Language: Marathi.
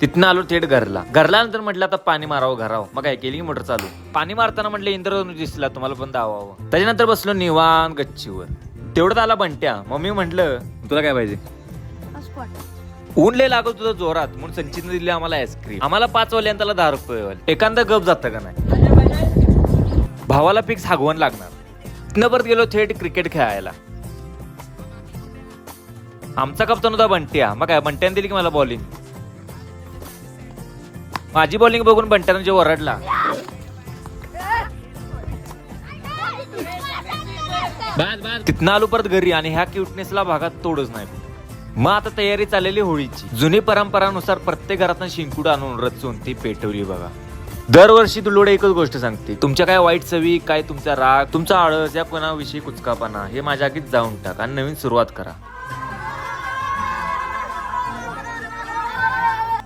तिथनं आलो थेट घरला नंतर म्हटलं आता पाणी मारावं घरावं. मग काय केली मोटर चालू. पाणी मारताना म्हटलं इंद्रधनुष दिसला तुम्हाला पण दावावं. त्याच्यानंतर बसलो निवांत गच्चीवर. तेवढं आला बंट्या. मम्मी म्हटलं तुला काय पाहिजे. ऊन लय लागत तुझं जोरात म्हणून संचितने दिली आम्हाला आईस्क्रीम. आम्हाला 5 वाल्यांना त्याला 10 रुपये. एखादा गप जातं का नाही. भावाला फिक्स हागवण लागणार. तिथनं परत गेलो थेट क्रिकेट खेळायला. आमचा कप्तान होता बंट्या. मग काय बंट्याने दिली की मला बॉलिंग. माझी बॉलिंग बघून बंट्यानं जे ओरडला. तिथनं आलो परत घरी आणि ह्या क्यूटनेसला भागात तोडच नाही. मग आता तयारी चाललेली होळीची. जुनी परंपरानुसार प्रत्येक घरातून शिंकुड आणून रचून ती पेटवली बघा. दरवर्षी तुलोडे एकच गोष्ट सांगते. तुमच्या काय वाईट सवयी, काय तुमचा राग, तुमचा आळस, या कोणाविषयी कुचकापणा हे माझ्या आगीत जाऊन टाक आणि नवीन सुरुवात करा.